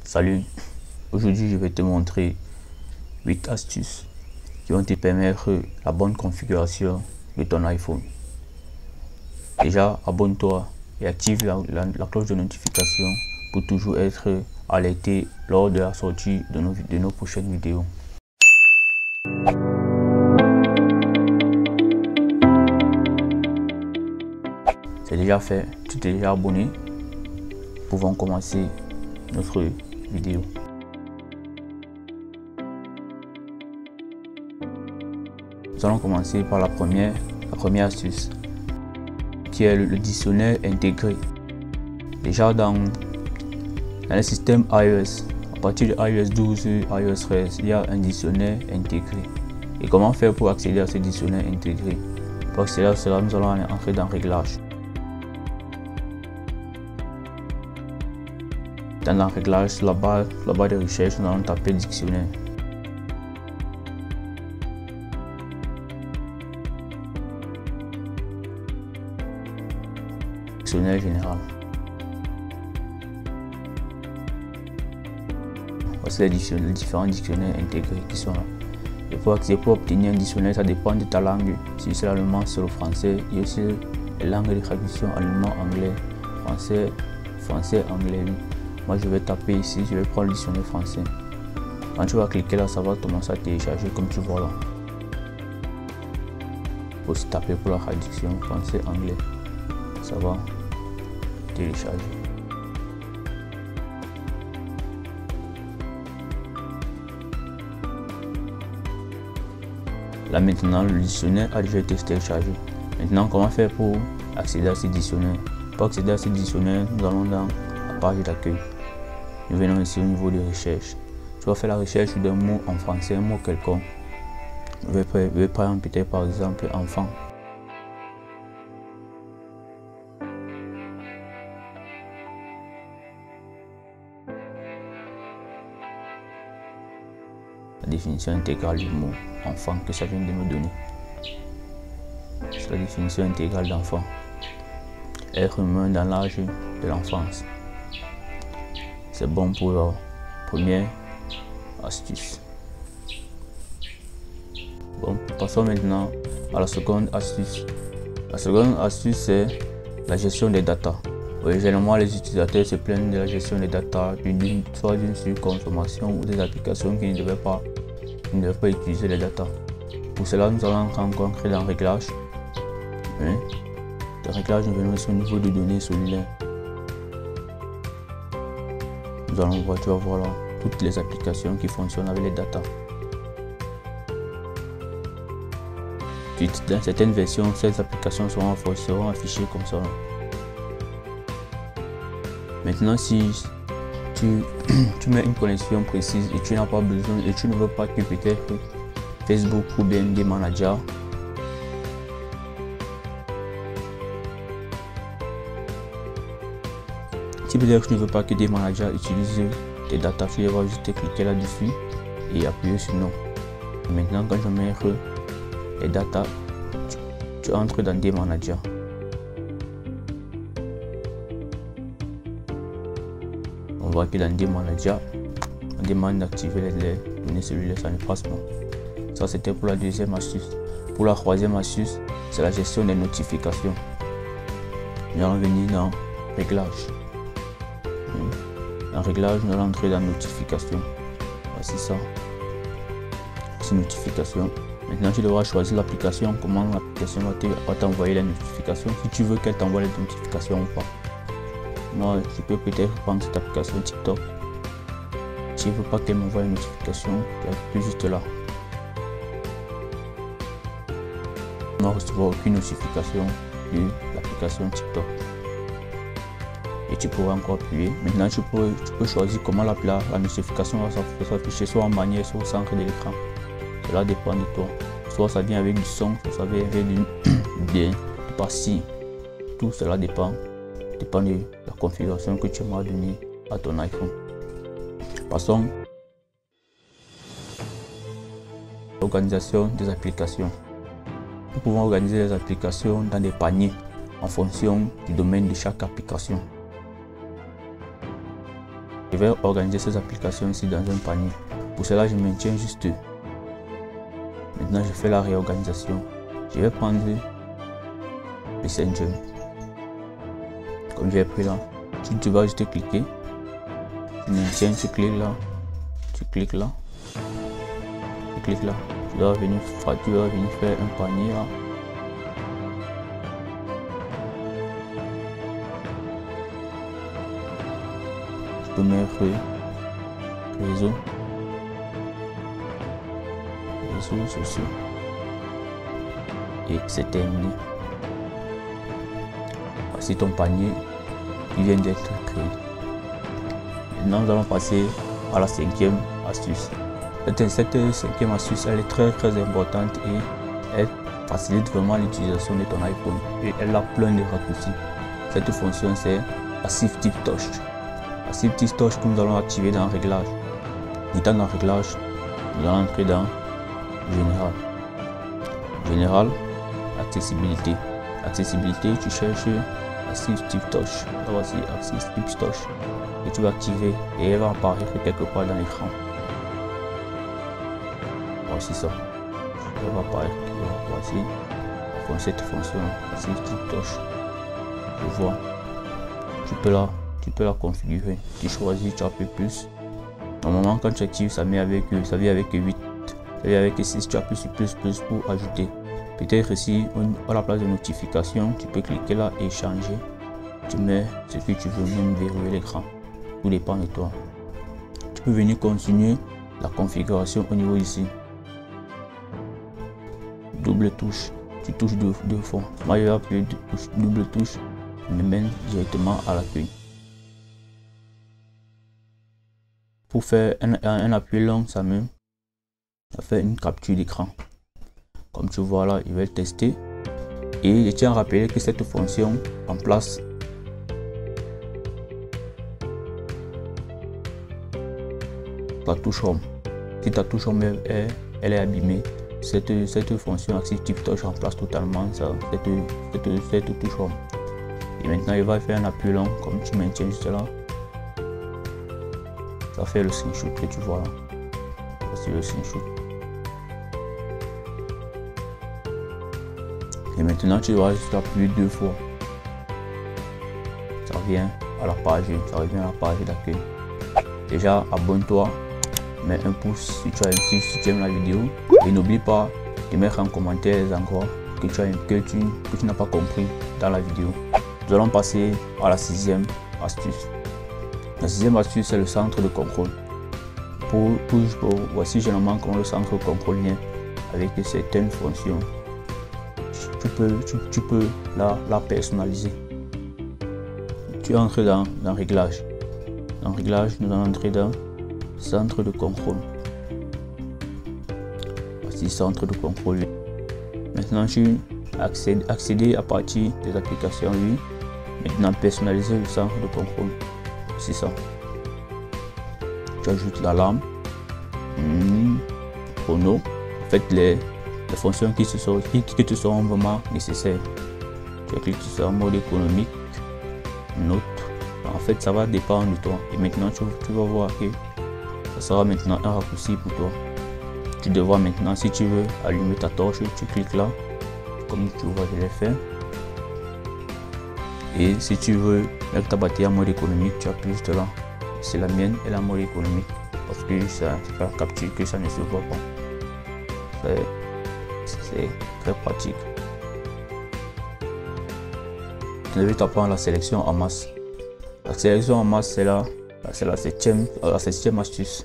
Salut, aujourd'hui je vais te montrer 8 astuces qui vont te permettre la bonne configuration de ton iPhone. Déjà, abonne-toi et active la cloche de notification pour toujours être alerté lors de la sortie de nos prochaines vidéos. C'est déjà fait, tu t'es déjà abonné. Pouvons commencer notre vidéo. Nous allons commencer par la première astuce qui est le dictionnaire intégré. Déjà dans le système iOS, à partir de iOS 12 et iOS 13, il y a un dictionnaire intégré. Et comment faire pour accéder à ce dictionnaire intégré? Pour accéder à cela, nous allons entrer dans Réglages. Dans le réglage, sur la barre de recherche, nous allons taper dictionnaire. Dictionnaire général. Voici les différents dictionnaires intégrés qui sont là. Et pour obtenir un dictionnaire, ça dépend de ta langue. Si c'est l'allemand, c'est le français. Il y a aussi les langues de traduction allemand, anglais, français, anglais. Moi je vais taper ici, je vais prendre le dictionnaire français. Quand tu vas cliquer là, ça va commencer à télécharger comme tu vois là. Aussi taper pour la traduction français, anglais. Ça va télécharger. Là maintenant le dictionnaire a déjà été téléchargé. Maintenant comment faire pour accéder à ce dictionnaire? Pour accéder à ce dictionnaire, nous allons dans la page d'accueil. Nous venons ici au niveau de recherche. Tu vas faire la recherche d'un mot en français, un mot quelconque. Je vais prendre peut-être par exemple enfant. La définition intégrale du mot enfant que ça vient de me donner. C'est la définition intégrale d'enfant. Être humain dans l'âge de l'enfance. C'est bon pour la première astuce. Bon, passons maintenant à la seconde astuce. La seconde astuce, c'est la gestion des datas. Oui, généralement, les utilisateurs se plaignent de la gestion des datas, soit d'une surconsommation ou des applications qui ne devaient pas utiliser les datas. Pour cela, nous allons rencontrer dans Réglages. Dans Réglages, nous venons au niveau de données cellulaires. Nous allons voir, tu vas voir là, toutes les applications qui fonctionnent avec les datas. Dans certaines versions, ces applications seront affichées comme ça. Maintenant, si tu mets une connexion précise et tu n'as pas besoin et tu ne veux pas que peut-être Facebook ou bien des managers si peut-être tu ne veux pas que des managers utilisent tes datas, tu vas juste cliquer là-dessus et appuyer sur non. Maintenant, quand je mets les datas, tu entres dans des managers. On voit que dans des managers, on demande d'activer les données cellulaires, ça ne passe pas. Ça c'était pour la deuxième astuce. Pour la troisième astuce, c'est la gestion des notifications. Nous allons venir dans Réglages. En Réglage, nous allons entrer dans Notification. Voici ça. C'est Notification. Maintenant, tu devras choisir l'application, comment l'application va t'envoyer les notifications, si tu veux qu'elle t'envoie les notifications ou pas. Moi, je peux peut-être prendre cette application TikTok. Si je ne veux pas qu'elle m'envoie une notification, j'appuie juste là. On ne recevra aucune notification de l'application TikTok. Et tu pourras encore appuyer. Maintenant, tu peux choisir comment la notification va s'afficher, soit en bannière, soit au centre de l'écran. Cela dépend de toi. Soit ça vient avec du son, soit ça vient avec du pastis. Tout cela dépend de la configuration que tu m'as donnée à ton iPhone. Passons à l'organisation des applications. Nous pouvons organiser les applications dans des paniers en fonction du domaine de chaque application. je vais organiser ces applications ici dans un panier. Pour cela, je maintiens juste deux. Maintenant, je fais la réorganisation. Je vais prendre Messenger. Comme j'ai pris là, tu vas juste cliquer. Tu maintiens, tu cliques là. Tu cliques là. Tu cliques là. Tu dois venir faire un panier là. Tu peux mettre réseaux sociaux. Et c'est terminé. Voici ton panier qui vient d'être créé. Maintenant, nous allons passer à la cinquième astuce. Cette cinquième astuce, elle est très importante et elle facilite vraiment l'utilisation de ton iPhone. Et elle a plein de raccourcis. Cette fonction, c'est Assistive Touch. Assistive Touch que nous allons activer dans Réglage. Étant dans Réglage, nous allons entrer dans Général. Général, accessibilité. Accessibilité, tu cherches Assistive Touch. Là voici Assistive Touch. Et tu vas activer et elle va apparaître quelque part dans l'écran. Voici ça. Elle va apparaître. Voici cette fonction Assistive Touch. Tu vois. Tu peux la configurer. Tu choisis, tu appuies plus. Normalement, quand tu actives, ça vient avec 8. Ça vient avec 6. Tu appuies sur plus pour ajouter. Peut-être ici, à la place de notification, tu peux cliquer là et changer. Tu mets ce que tu veux, même verrouiller l'écran. Tout dépend de toi. Tu peux venir continuer la configuration au niveau ici. Double touche. Tu touches deux fois. Moi, je vais appuyer double touche. Me mène directement à l'accueil. Pour faire un appui long, ça fait une capture d'écran. Comme tu vois là, il va le tester. Et je tiens à rappeler que cette fonction remplace la touche Home. Si ta touche Home elle est abîmée, cette fonction Assistive Touch remplace totalement cette touche Home. Et maintenant, il va faire un appui long, comme tu maintiens juste là. Ça fait le screenshot que tu vois là. Voici le screenshot. Et maintenant, tu vas juste appuyer deux fois. Ça revient à la page d'accueil. Déjà, abonne-toi, mets un pouce si tu aimes la vidéo. Et n'oublie pas de mettre en commentaire les endroits que tu n'as pas compris dans la vidéo. Nous allons passer à la sixième astuce. La sixième astuce, c'est le centre de contrôle. Voici généralement comment le centre de contrôle vient avec certaines fonctions. Tu peux la personnaliser. Tu entres dans Réglage. Dans Réglage, nous allons entrer dans Centre de contrôle. Voici Centre de contrôle. Maintenant, tu accéder à partir des applications, oui. Maintenant, personnaliser le centre de contrôle. C'est ça. Tu ajoutes l'alarme, chrono. En fait, les fonctions qui te seront vraiment nécessaires. Tu cliques sur mode économique, note. En fait, ça va dépendre de toi. Et maintenant, tu vas voir que ça sera maintenant un raccourci pour toi. Tu devras maintenant, si tu veux allumer ta torche, tu cliques là, comme tu vois, je l'ai fait. Et si tu veux mettre ta batterie en mode économique, tu appuies juste là. C'est la mienne, elle est en mode économique. Parce que ça fait la capture que ça ne se voit pas. C'est très pratique. Je vais t'apprendre la sélection en masse. La sélection en masse, c'est la septième astuce.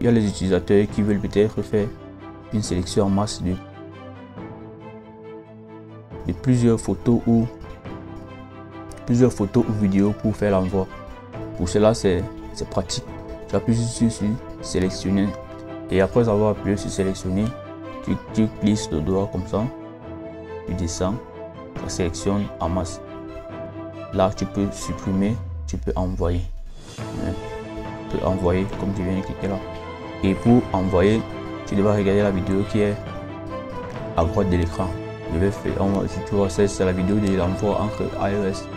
Il y a les utilisateurs qui veulent peut-être faire une sélection en masse de plusieurs photos ou vidéos pour faire l'envoi. Pour cela, c'est pratique. Tu appuies sur sélectionner et après avoir appuyé sur sélectionner, tu glisses le doigt comme ça, tu descends, tu sélectionnes en masse. Là, tu peux supprimer, tu peux envoyer. Tu peux envoyer comme tu viens de cliquer là. Et pour envoyer, tu devras regarder la vidéo qui est à droite de l'écran. je vais faire, si tu vois, c'est la vidéo de l'envoi entre iOS.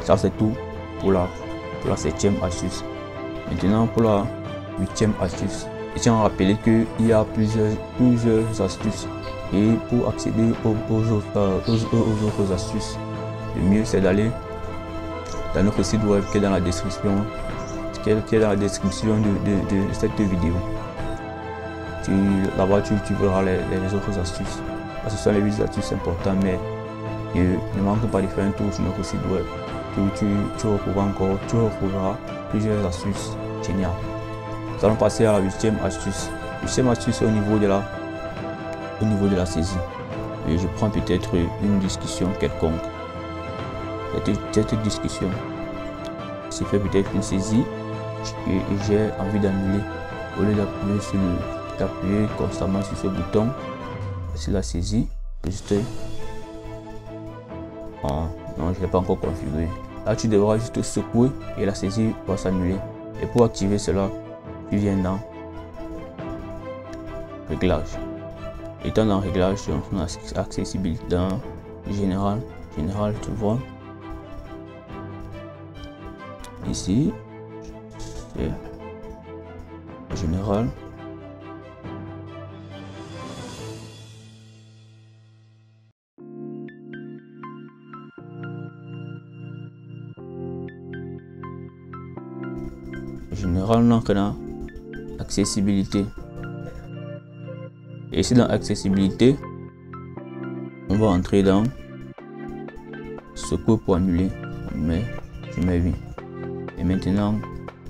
Ça c'est tout pour la 7e astuce. Maintenant pour la 8e astuce, je tiens à rappeler qu'il y a plusieurs astuces, et pour accéder aux autres astuces, le mieux c'est d'aller dans notre site web qui est dans la description, de cette vidéo. Là-bas tu verras les autres astuces. Ce sont les 8 astuces importantes, mais ne manque pas de faire un tour sur notre site web. Tu retrouveras plusieurs astuces géniales. Nous allons passer à la 8e astuce. 8e astuce au niveau de la saisie. Et je prends peut-être une discussion quelconque. Cette discussion, c'est fait peut-être une saisie et j'ai envie d'annuler. Au lieu d'appuyer constamment sur ce bouton, c'est la saisie. Juste, non, je ne l'ai pas encore configuré. Là, tu devras juste secouer et la saisie va s'annuler. Et pour activer cela, tu viens dans Réglages. Étant dans Réglages, on a accessibilité dans Général, tu vois. Ici, c'est Général. Général, donc on a accessibilité. Et ici dans accessibilité, on va entrer dans secours pour annuler, mais je mets oui. Et maintenant,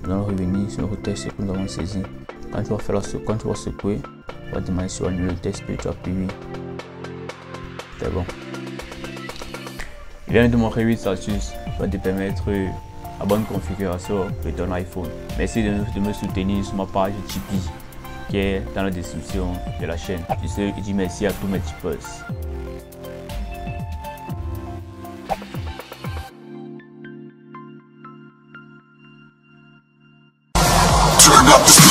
nous allons revenir sur notre test que nous avons saisi. Quand tu vas secouer, on va demander sur annuler le test, puis tu appuies oui. C'est bon. Il vient de te montrer 8 astuces qui va te permettre la bonne configuration de ton iPhone. Merci de me soutenir sur ma page Tipeee qui est dans la description de la chaîne. Je dis merci à tous mes tipeurs. Turn up the